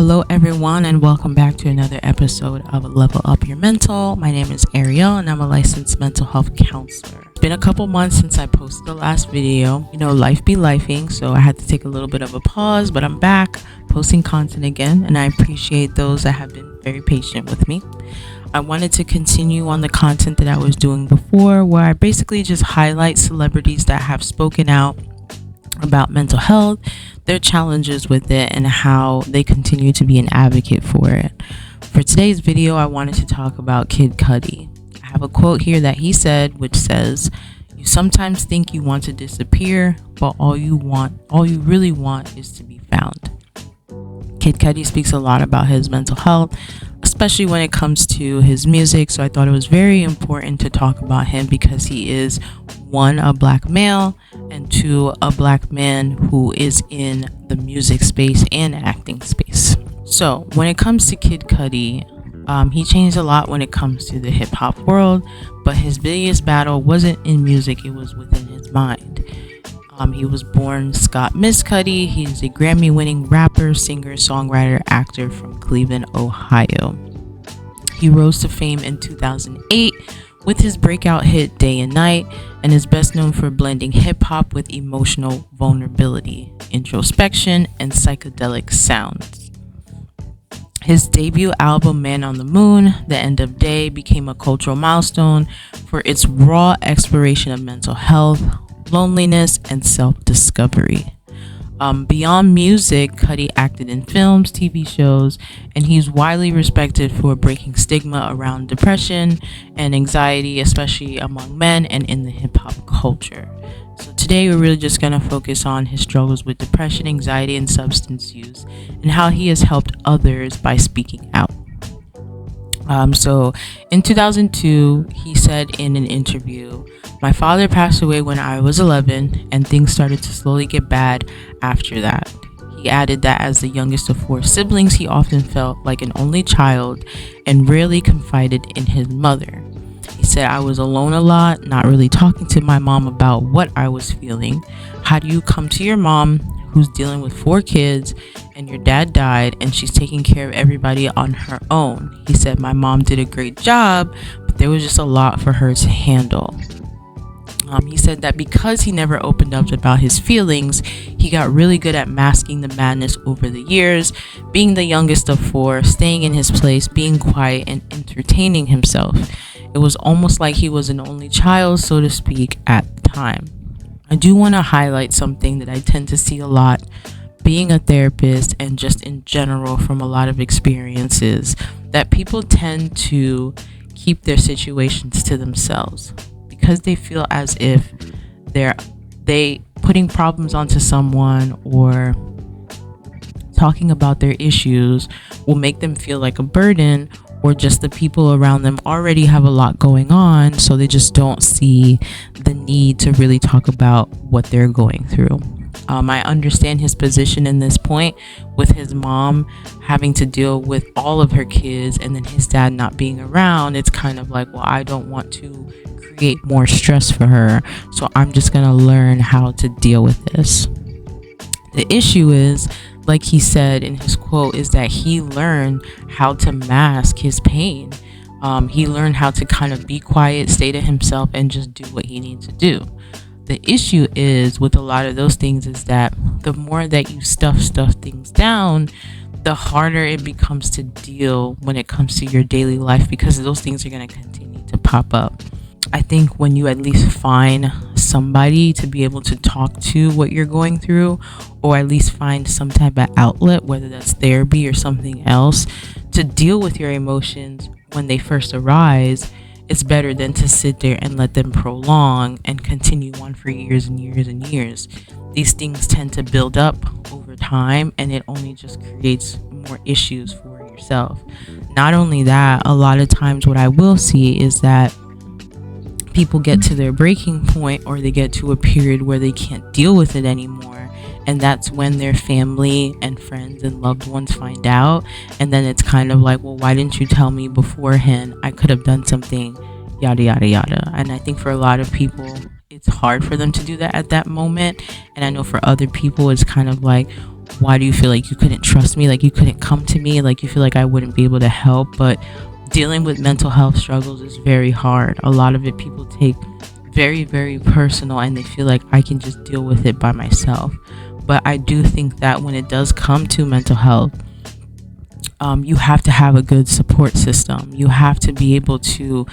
Hello, everyone, and welcome back to another episode of Level Up Your Mental. My name is Ariel, and I'm a licensed mental health counselor. It's been a couple months since I posted the last video. Life be lifing, so I had to take a little bit of a pause, but I'm back posting content again, and I appreciate those that have been very patient with me. I wanted to continue on the content that I was doing before, where I basically just highlight celebrities that have spoken out about mental health, their challenges with it, and how they continue to be an advocate for it. For today's video, I wanted to talk about Kid Cudi. I have a quote here that he said, which says, "You sometimes think you want to disappear, but all you really want is to be found." Kid Cudi speaks a lot about his mental health, especially when it comes to his music, so I thought it was very important to talk about him because he is, one, a black male, and two, a black man who is in the music space and acting space. So when it comes to Kid Cudi, he changed a lot when it comes to the hip-hop world, but his biggest battle wasn't in music, it was within his mind. He was born Scott Miss Cudi. He's a Grammy-winning rapper, singer, songwriter, actor from Cleveland, Ohio. He rose to fame in 2008 with his breakout hit Day and Night, and is best known for blending hip-hop with emotional vulnerability, introspection, and psychedelic sounds. His debut album, Man on the Moon, The End of Day, became a cultural milestone for its raw exploration of mental health, loneliness, and self-discovery. Beyond music, Cudi acted in films, TV shows, and he's widely respected for breaking stigma around depression and anxiety, especially among men and in the hip-hop culture. So today we're really just going to focus on his struggles with depression, anxiety, and substance use, and how he has helped others by speaking out. So in 2002, he said in an interview, "My father passed away when I was 11, and things started to slowly get bad after that." He added that as the youngest of four siblings, he often felt like an only child and rarely confided in his mother. He said, "I was alone a lot, not really talking to my mom about what I was feeling. How do you come to your mom who's dealing with four kids and your dad died and she's taking care of everybody on her own?" He said, "My mom did a great job, but there was just a lot for her to handle." He said that because he never opened up about his feelings, he got really good at masking the madness over the years, being the youngest of four, staying in his place, being quiet, and entertaining himself. It was almost like he was an only child, so to speak, at the time. I do want to highlight something that I tend to see a lot being a therapist and just in general from a lot of experiences, that people tend to keep their situations to themselves because they feel as if they putting problems onto someone or talking about their issues will make them feel like a burden, or just the people around them already have a lot going on, so they just don't see the need to really talk about what they're going through. I understand his position in this point with his mom having to deal with all of her kids and then his dad not being around. It's kind of like, well, I don't want to create more stress for her, so I'm just going to learn how to deal with this. The issue is, like he said in his quote, is that he learned how to mask his pain. He learned how to kind of be quiet, stay to himself, and just do what he needs to do. The issue is with a lot of those things is that the more that you stuff things down, the harder it becomes to deal when it comes to your daily life, because those things are going to continue to pop up. I think when you at least find somebody to be able to talk to what you're going through, or at least find some type of outlet, whether that's therapy or something else, to deal with your emotions when they first arise, it's better than to sit there and let them prolong and continue on for years and years and years. These things tend to build up over time, and it only just creates more issues for yourself. Not only that, a lot of times what I will see is that people get to their breaking point, or they get to a period where they can't deal with it anymore, and that's when their family and friends and loved ones find out, and then it's kind of like, well, why didn't you tell me beforehand? I could have done something, yada yada yada. And I think for a lot of people it's hard for them to do that at that moment, and I know for other people it's kind of like, Why do you feel like you couldn't trust me? Like you couldn't come to me? Like you feel like I wouldn't be able to help? But dealing with mental health struggles is very hard. A lot of it people take very, very personal, and they feel like I can just deal with it by myself. But I do think that when it does come to mental health, you have to have a good support system. You have to be able to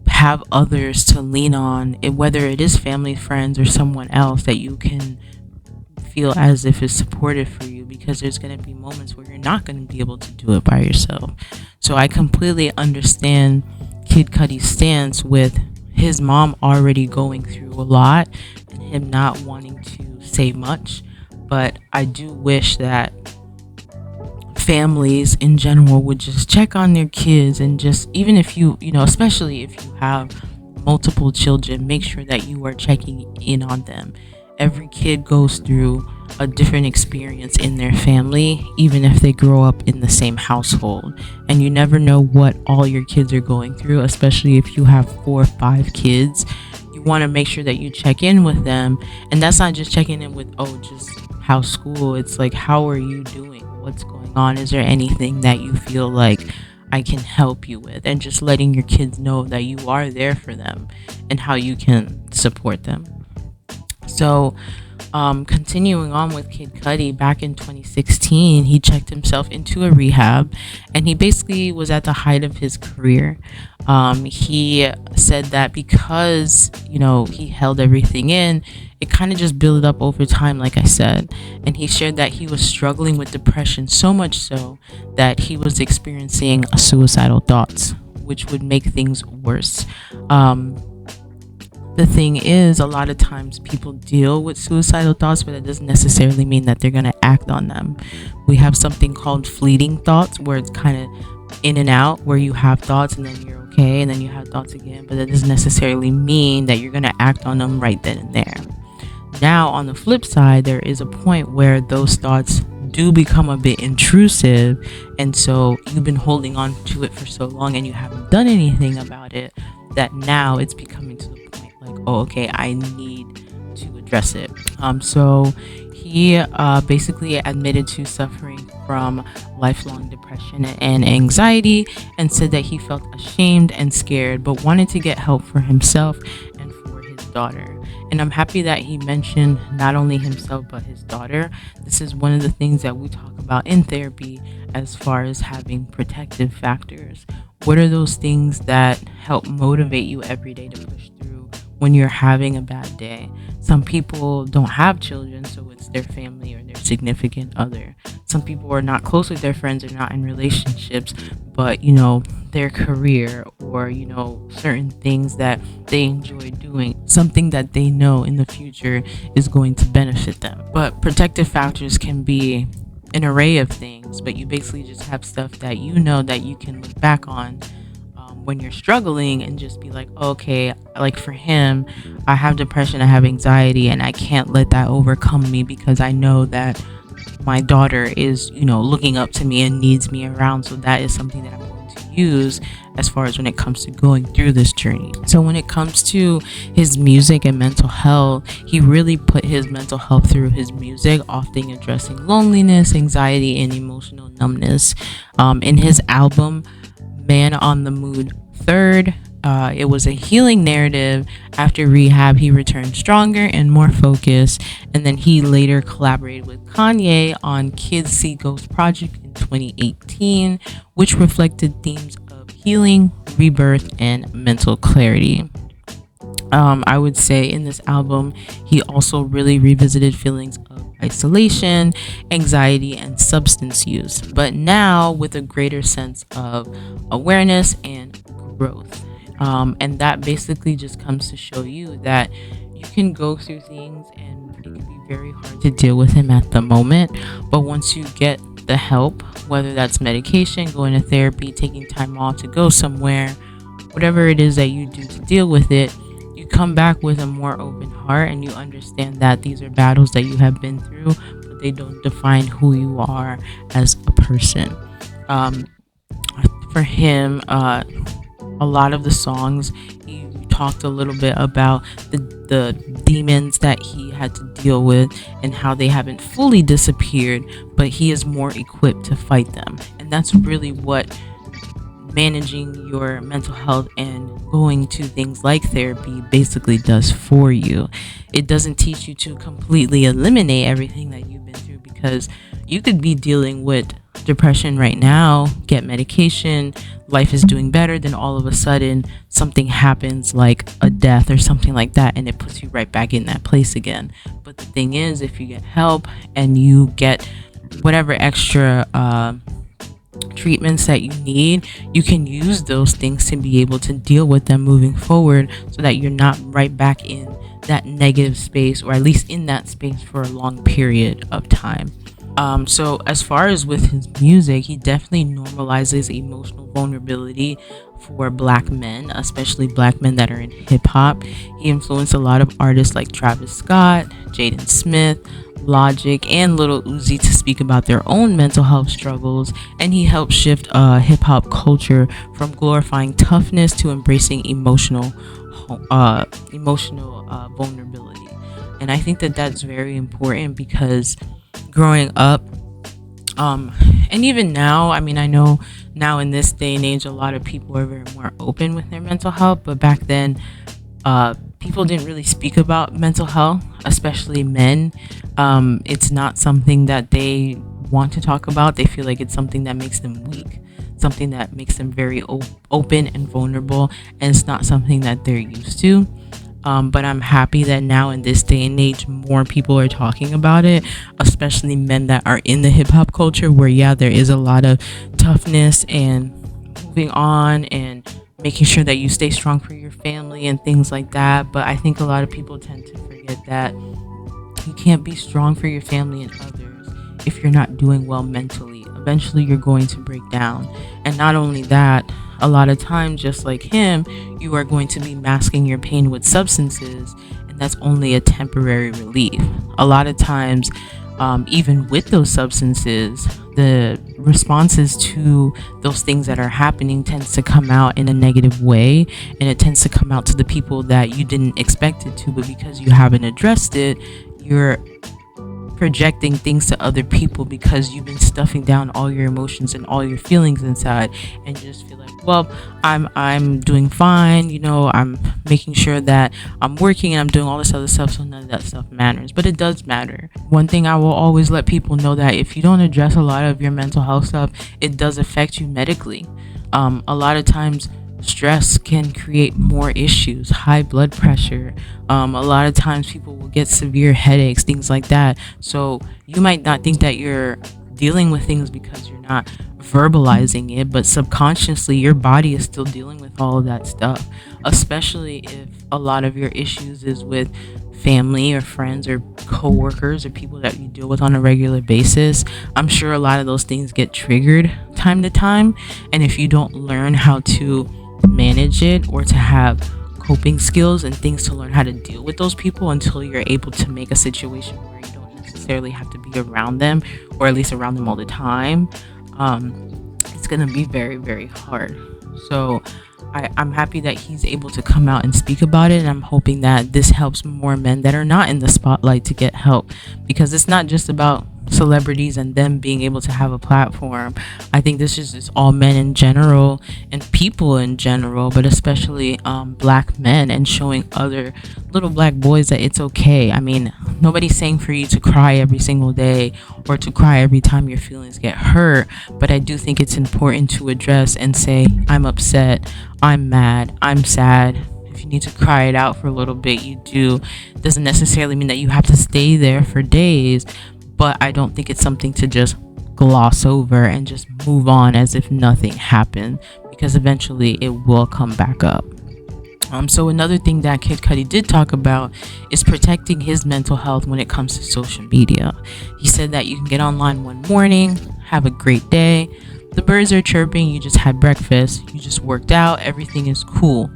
have others to lean on, whether it is family, friends, or someone else that you can feel as if is supportive for you, because there's going to be moments where you're not going to be able to do it by yourself. So I completely understand Kid Cudi's stance with his mom already going through a lot and him not wanting to say much. But I do wish that families in general would just check on their kids, and just, even if especially if you have multiple children, make sure that you are checking in on them. Every kid goes through a different experience in their family, even if they grow up in the same household, and you never know what all your kids are going through, especially if you have 4 or 5 kids. You want to make sure that you check in with them, and that's not just checking in with, oh, just how's school. It's like, how are you doing? What's going on? Is there anything that you feel like I can help you with? And just letting your kids know that you are there for them and how you can support them. So, continuing on with Kid Cudi, back in 2016, he checked himself into a rehab, and he basically was at the height of his career. He said that because, he held everything in, it kind of just built up over time, like I said. And he shared that he was struggling with depression, so much so that he was experiencing suicidal thoughts, which would make things worse. The thing is, a lot of times people deal with suicidal thoughts, but it doesn't necessarily mean that they're going to act on them. We have something called fleeting thoughts, where it's kind of in and out, where you have thoughts and then you're okay, and then you have thoughts again, but that doesn't necessarily mean that you're going to act on them right then and there. Now, on the flip side, there is a point where those thoughts do become a bit intrusive, and so you've been holding on to it for so long and you haven't done anything about it, that now it's becoming to the point like, oh, okay, I need to address it. So he basically admitted to suffering from lifelong depression and anxiety, and said that he felt ashamed and scared, but wanted to get help for himself and for his daughter. And I'm happy that he mentioned not only himself but his daughter. This is one of the things that we talk about in therapy as far as having protective factors. What are those things that help motivate you every day to push through when you're having a bad day? Some people don't have children, so it's their family or their significant other. Some people are not close with their friends or not in relationships, but their career, or certain things that they enjoy doing, something that they know in the future is going to benefit them. But protective factors can be an array of things, but you basically just have stuff that that you can look back on when you're struggling, and just be like, okay, like for him, I have depression, I have anxiety, and I can't let that overcome me, because I know that my daughter is looking up to me and needs me around. So that is something that I'm going to use as far as when it comes to going through this journey. So when it comes to his music and mental health, he really put his mental health through his music, often addressing loneliness, anxiety, and emotional numbness. In his album Man on the Moon 3rd, it was a healing narrative. After rehab, he returned stronger and more focused, and then he later collaborated with Kanye on Kid Cudi's project in 2018, which reflected themes of healing, rebirth, and mental clarity. I would say in this album, he also really revisited feelings of isolation, anxiety, and substance use, but now with a greater sense of awareness and growth. And that basically just comes to show you that you can go through things and it can be very hard to deal with them at the moment, but once you get the help, whether that's medication, going to therapy, taking time off to go somewhere, whatever it is that you do to deal with it, you come back with a more open heart, and you understand that these are battles that you have been through, but they don't define who you are as a person. For him, a lot of the songs, he talked a little bit about the demons that he had to deal with and how they haven't fully disappeared, but he is more equipped to fight them. And that's really what managing your mental health and going to things like therapy basically does for you. It doesn't teach you to completely eliminate everything that you've been through, because you could be dealing with depression right now, get medication, life is doing better, then all of a sudden something happens like a death or something like that, and it puts you right back in that place again. But the thing is, if you get help and you get whatever extra treatments that you need, you can use those things to be able to deal with them moving forward, so that you're not right back in that negative space, or at least in that space for a long period of time. So as far as with his music, he definitely normalizes emotional vulnerability for black men, especially black men that are in hip hop. He influenced a lot of artists like Travis Scott, Jaden Smith, Logic, and Lil Uzi to speak about their own mental health struggles, and he helped shift hip hop culture from glorifying toughness to embracing emotional vulnerability. And I think that that's very important, because growing up, and even now, I mean, I know now in this day and age a lot of people are very more open with their mental health, but back then people didn't really speak about mental health, especially men. It's not something that they want to talk about. They feel like it's something that makes them weak, something that makes them very open and vulnerable, and it's not something that they're used to. But I'm happy that now in this day and age, more people are talking about it, especially men that are in the hip hop culture, where, yeah, there is a lot of toughness and moving on and making sure that you stay strong for your family and things like that. But I think a lot of people tend to forget that you can't be strong for your family and others if you're not doing well mentally. Eventually, you're going to break down. And not only that, a lot of times, just like him, you are going to be masking your pain with substances, and that's only a temporary relief. A lot of times, even with those substances, the responses to those things that are happening tends to come out in a negative way, and it tends to come out to the people that you didn't expect it to, but because you haven't addressed it, you're projecting things to other people because you've been stuffing down all your emotions and all your feelings inside, and you just feel like, well, I'm doing fine, I'm making sure that I'm working and I'm doing all this other stuff, so none of that stuff matters. But it does matter. One thing I will always let people know, that if you don't address a lot of your mental health stuff, it does affect you medically. A lot of times stress can create more issues, high blood pressure. A lot of times people will get severe headaches, things like that. So you might not think that you're dealing with things because you're not verbalizing it, but subconsciously your body is still dealing with all of that stuff, especially if a lot of your issues is with family or friends or co-workers or people that you deal with on a regular basis. I'm sure a lot of those things get triggered time to time, and if you don't learn how to manage it, or to have coping skills and things to learn how to deal with those people until you're able to make a situation where you don't necessarily have to be around them, or at least around them all the time, it's gonna be very, very hard. So I'm happy that he's able to come out and speak about it, and I'm hoping that this helps more men that are not in the spotlight to get help, because it's not just about celebrities and them being able to have a platform. I think this is just all men in general and people in general, but especially black men, and showing other little black boys that it's okay. I mean, nobody's saying for you to cry every single day or to cry every time your feelings get hurt, but I do think it's important to address and say, I'm upset, I'm mad, I'm sad. If you need to cry it out for a little bit, you do. It doesn't necessarily mean that you have to stay there for days, but I don't think it's something to just gloss over and just move on as if nothing happened, because eventually it will come back up. So another thing that Kid Cudi did talk about is protecting his mental health when it comes to social media. He said that you can get online one morning, have a great day, the birds are chirping, you just had breakfast, you just worked out, everything is cool.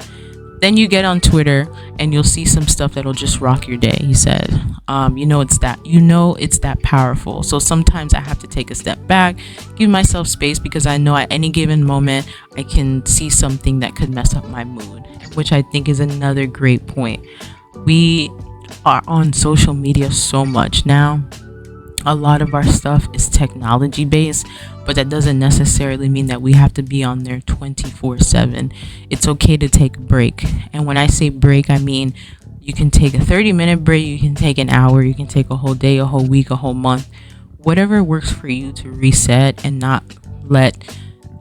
Then you get on Twitter and you'll see some stuff that'll just rock your day. He said, it's that powerful. So sometimes I have to take a step back, give myself space, because I know at any given moment I can see something that could mess up my mood, which I think is another great point. We are on social media so much now. A lot of our stuff is technology based, but that doesn't necessarily mean that we have to be on there 24/7. It's okay to take a break. And when I say break, I mean you can take a 30-minute break, you can take an hour, you can take a whole day, a whole week, a whole month, whatever works for you to reset and not let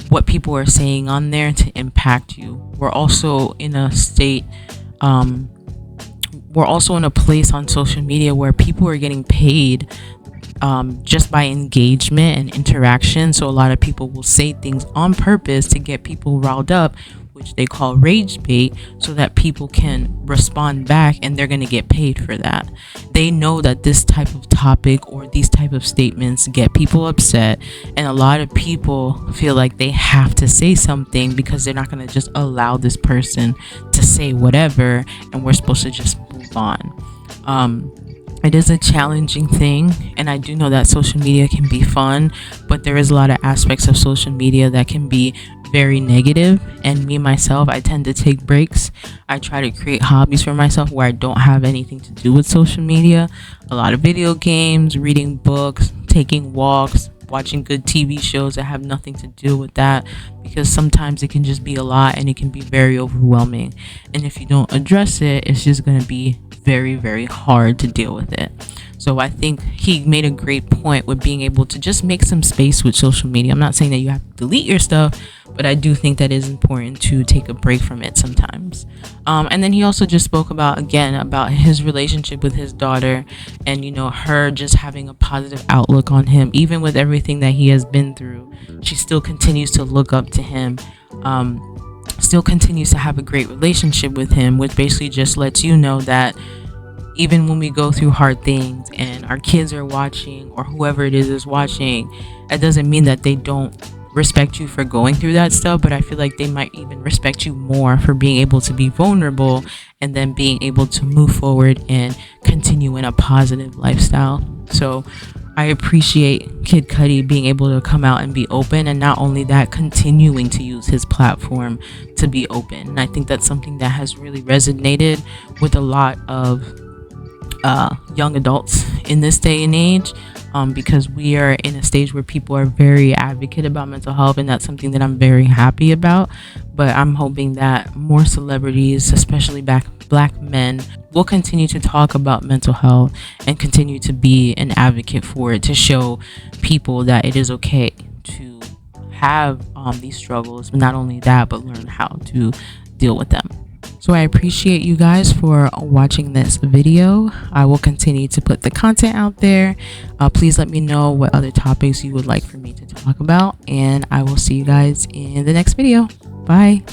what people are saying on there to impact you. We're also in a state, we're also in a place on social media where people are getting paid just by engagement and interaction. So a lot of people will say things on purpose to get people riled up, which they call rage bait, so that people can respond back, and they're going to get paid for that. They know that this type of topic or these type of statements get people upset, and a lot of people feel like they have to say something because they're not going to just allow this person to say whatever, and we're supposed to just move on. It is a challenging thing, and I do know that social media can be fun, but there is a lot of aspects of social media that can be very negative. And me myself, I tend to take breaks. I try to create hobbies for myself where I don't have anything to do with social media. A lot of video games, reading books, taking walks, watching good TV shows that have nothing to do with that, because sometimes it can just be a lot and it can be very overwhelming. And if you don't address it, it's just going to be very, very hard to deal with it. So I think he made a great point with being able to just make some space with social media. I'm not saying that you have to delete your stuff, but I do think that is important to take a break from it sometimes. And then he also just spoke about his relationship with his daughter, and her just having a positive outlook on him, even with everything that he has been through. She still continues to look up to him, still continues to have a great relationship with him, which basically just lets you know that even when we go through hard things and our kids are watching, or whoever it is watching, it doesn't mean that they don't respect you for going through that stuff, but I feel like they might even respect you more for being able to be vulnerable and then being able to move forward and continue in a positive lifestyle. So I appreciate Kid Cudi being able to come out and be open, and not only that, continuing to use his platform to be open. And I think that's something that has really resonated with a lot of young adults in this day and age, because we are in a stage where people are very advocate about mental health, and that's something that I'm very happy about. But I'm hoping that more celebrities, especially black men, will continue to talk about mental health and continue to be an advocate for it, to show people that it is okay to have these struggles, but not only that, but learn how to deal with them. So I appreciate you guys for watching this video. I will continue to put the content out there. Please let me know what other topics you would like for me to talk about, and I will see you guys in the next video. Bye.